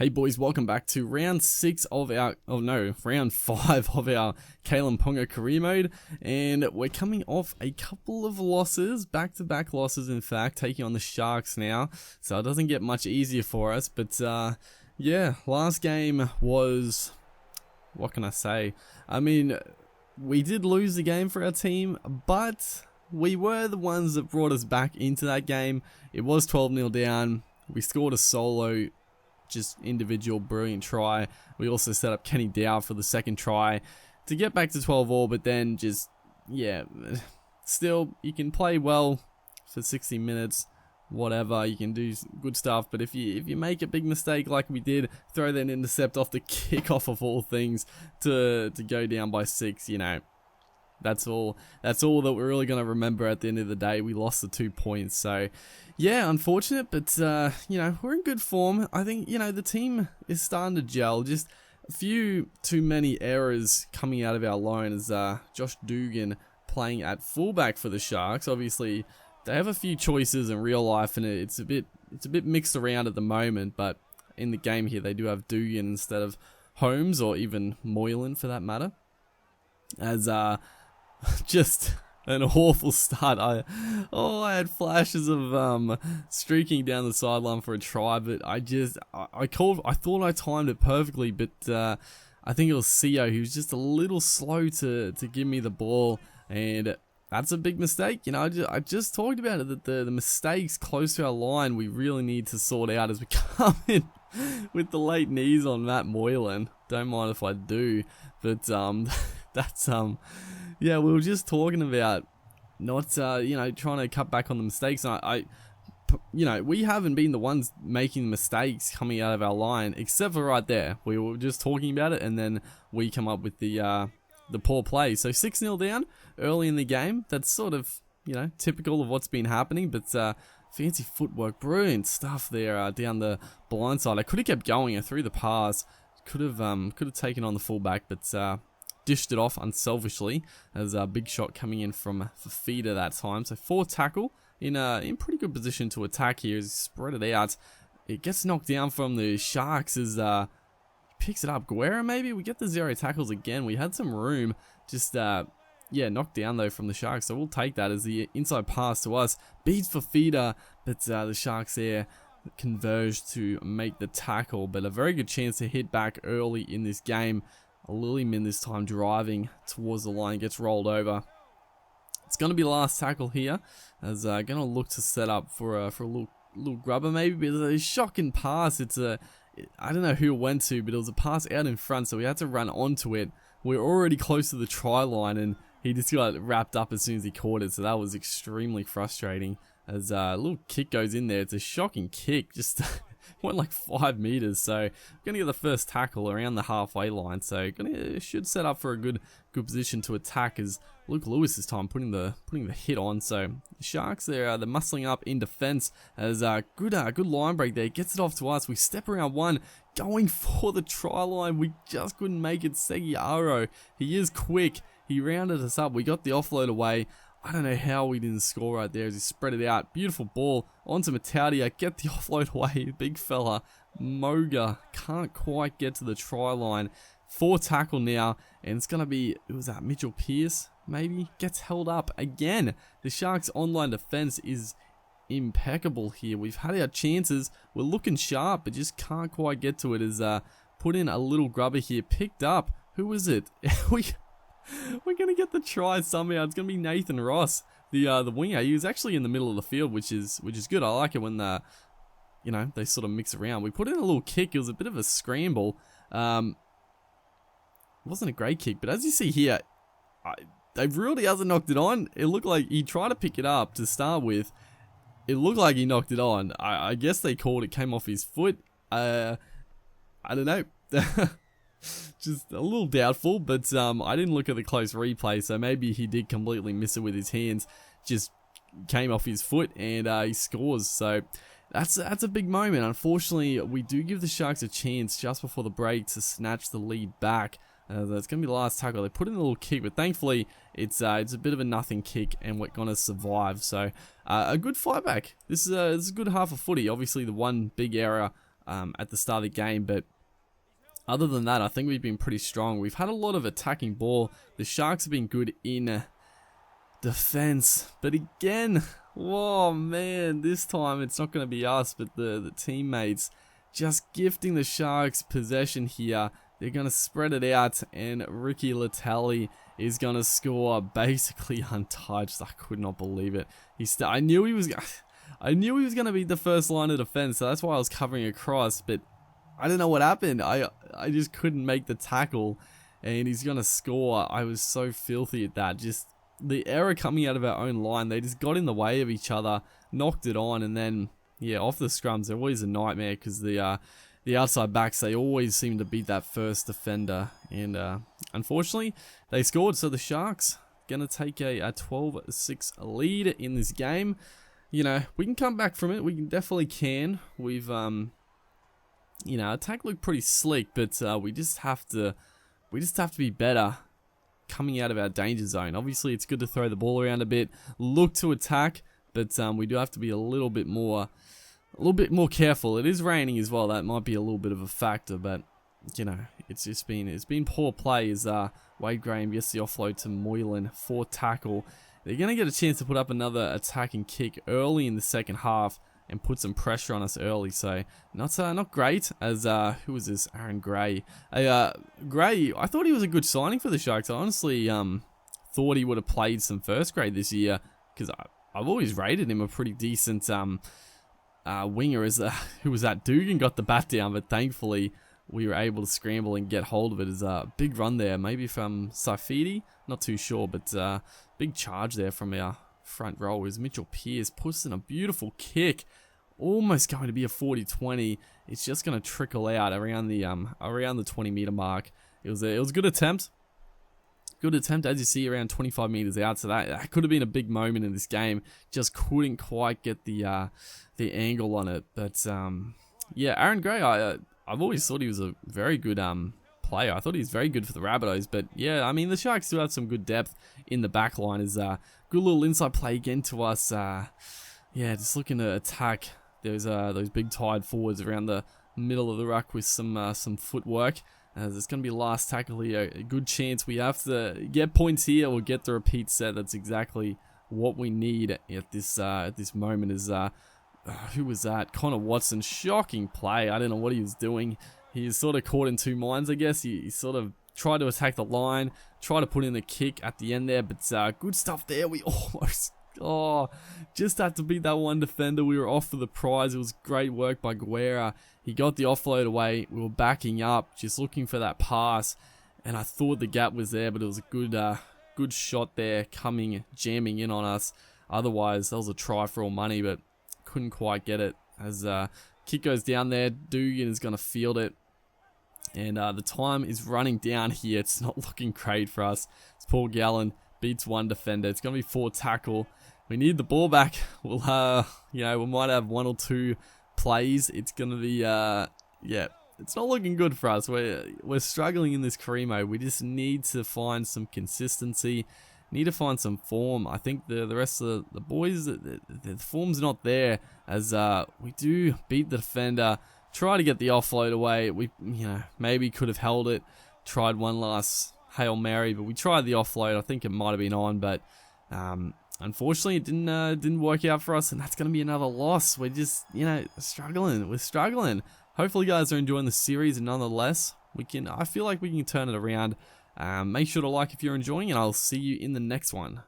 Hey boys, welcome back to round 5 of our KALYN Ponga career mode, and we're coming off a couple of losses, back-to-back losses in fact, taking on the Sharks now, so it doesn't get much easier for us, but yeah, last game was, what can I say, I mean, we did lose the game for our team, but we were the ones that brought us back into that game. It was 12-0 down, we scored a solo, just individual brilliant try. We also set up Kenny Dow for the second try to get back to 12-all, but then just, yeah, still, you can play well for 60 minutes, whatever, you can do good stuff, but if you make a big mistake like we did, throw that intercept off the kickoff of all things to go down by 6, you know, that's all that we're really going to remember at the end of the day. We lost the 2 points, so yeah, unfortunate, but you know, we're in good form. I think, you know, the team is starting to gel. Just a few too many errors coming out of our line as Josh Dugan playing at fullback for the Sharks. Obviously, they have a few choices in real life, and it's a bit mixed around at the moment. But in the game here, they do have Dugan instead of Holmes, or even Moylan for that matter. As just an awful start. I had flashes of streaking down the sideline for a try, but I thought I timed it perfectly, but I think it was Sio who was just a little slow to give me the ball, and that's a big mistake. You know, I just talked about it, that the mistakes close to our line we really need to sort out as we come in with the late knees on Matt Moylan. Don't mind if I do, but that's yeah, we were just talking about not, you know, trying to cut back on the mistakes. You know, we haven't been the ones making mistakes coming out of our line, except for right there. We were just talking about it, and then we come up with the poor play. So 6-0 down early in the game. That's sort of, you know, typical of what's been happening, but fancy footwork, brilliant stuff there down the blind side. I could have kept going and through the pass. Could have taken on the fullback, but dished it off unselfishly as a big shot coming in from Fafita that time. So 4 tackle in pretty good position to attack here as he spread it out. It gets knocked down from the Sharks as picks it up. Guerra maybe? We get the 0 tackles again. We had some room, just yeah, knocked down though from the Sharks, so we'll take that as the inside pass to us. Beats Fafita, but the Sharks there converged to make the tackle, but a very good chance to hit back early in this game. Lillyman this time driving towards the line, gets rolled over. It's going to be last tackle here, as going to look to set up for a little grubber maybe, but it's a shocking pass. I don't know who it went to, but it was a pass out in front, so we had to run onto it. We're already close to the try line, and he just got wrapped up as soon as he caught it, so that was extremely frustrating. As a little kick goes in there, it's a shocking kick, just went like 5 meters, so gonna get the first tackle around the halfway line, so should set up for a good position to attack as Luke Lewis this time putting the hit on. So the Sharks they're muscling up in defense as good line break there, gets it off to us. We step around one, going for the try line, we just couldn't make it. Seguiaro, he is quick, he rounded us up, we got the offload away. I don't know how we didn't score right there as he spread it out. Beautiful ball onto Mataudia. Get the offload away. Big fella. Moga can't quite get to the try line. 4 tackle now. And it's going to be, who was that? Mitchell Pearce maybe? Gets held up again. The Sharks' online defense is impeccable here. We've had our chances. We're looking sharp, but just can't quite get to it. As put in a little grubber here. Picked up. Who is it? We're going to get the try somehow. It's going to be Nathan Ross, the winger. He was actually in the middle of the field, which is good. I like it when you know, they sort of mix around. We put in a little kick. It was a bit of a scramble. It wasn't a great kick, but as you see here, they really hasn't knocked it on. It looked like he tried to pick it up to start with. It looked like he knocked it on. I guess they called it came off his foot. I don't know. Just a little doubtful, but I didn't look at the close replay, so maybe he did completely miss it with his hands. Just came off his foot, and he scores. So that's a big moment. Unfortunately, we do give the Sharks a chance just before the break to snatch the lead back. That's going to be the last tackle. They put in a little kick, but thankfully it's a bit of a nothing kick, and we're going to survive. So a good fight back. This is a good half of footy. Obviously, the one big error at the start of the game, but other than that, I think we've been pretty strong. We've had a lot of attacking ball. The Sharks have been good in defense, but again, whoa man, this time it's not going to be us, but the teammates just gifting the Sharks possession here. They're going to spread it out, and Ricky Latelli is going to score basically untouched. I could not believe it. I knew he was going to be the first line of defense, so that's why I was covering across, but I don't know what happened. I just couldn't make the tackle, and he's going to score. I was so filthy at that. Just the error coming out of our own line. They just got in the way of each other, knocked it on, and then, yeah, off the scrums, they're always a nightmare because the outside backs, they always seem to beat that first defender. And unfortunately, they scored, so the Sharks going to take a 12-6 lead in this game. You know, we can come back from it. We definitely can. We've, you know, attack looked pretty slick, but we just have to be better coming out of our danger zone. Obviously, it's good to throw the ball around a bit, look to attack, but we do have to be a little bit more careful. It is raining as well. That might be a little bit of a factor, but you know, it's been poor play as Wade Graham gets the offload to Moylan for tackle. They're gonna get a chance to put up another attacking kick early in the second half and put some pressure on us early, so not great. As who was this? Aaron Gray. Gray, I thought he was a good signing for the Sharks. I honestly thought he would have played some first grade this year, because I've always rated him a pretty decent winger. As who was that? Dugan got the bat down, but thankfully we were able to scramble and get hold of it. As a big run there, maybe from Saifidi, not too sure, but big charge there from our front row is Mitchell Pearce, puts in a beautiful kick, almost going to be a 40-20. It's just going to trickle out around the 20-meter mark. It was a good attempt. Good attempt, as you see, around 25 meters out. So that could have been a big moment in this game. Just couldn't quite get the angle on it. But yeah, Aaron Gray, I've always thought he was a very good player. I thought he was very good for the Rabbitohs. But yeah, I mean, the Sharks do have some good depth in the back line. Is good little inside play again to us. Yeah, just looking to attack those big tied forwards around the middle of the ruck with some footwork. There's going to be last tackle here. A good chance we have to get points here or get the repeat set. That's exactly what we need at this moment. Is who was that? Connor Watson. Shocking play. I don't know what he was doing. He was sort of caught in two minds, I guess. He sort of tried to attack the line, tried to put in the kick at the end there, but good stuff there. We almost, just had to beat that one defender. We were off for the prize. It was great work by Guerra. He got the offload away. We were backing up, just looking for that pass, and I thought the gap was there, but it was a good shot there, jamming in on us. Otherwise, that was a try for all money, but couldn't quite get it. As kick goes down there, Dugan is going to field it. And the time is running down here. It's not looking great for us. It's Paul Gallen beats one defender. It's going to be 4 tackle. We need the ball back. We'll, we might have 1 or 2 plays. It's going to be, it's not looking good for us. We're struggling in this career mode. We just need to find some consistency. Need to find some form. I think the rest of the boys, the form's not there. As we do beat the defender. Try to get the offload away. We, maybe could have held it. Tried one last Hail Mary, but we tried the offload. I think it might have been on, but unfortunately it didn't work out for us, and that's going to be another loss. We're just, struggling. We're struggling. Hopefully you guys are enjoying the series, and nonetheless, I feel like we can turn it around. Make sure to like if you're enjoying, and I'll see you in the next one.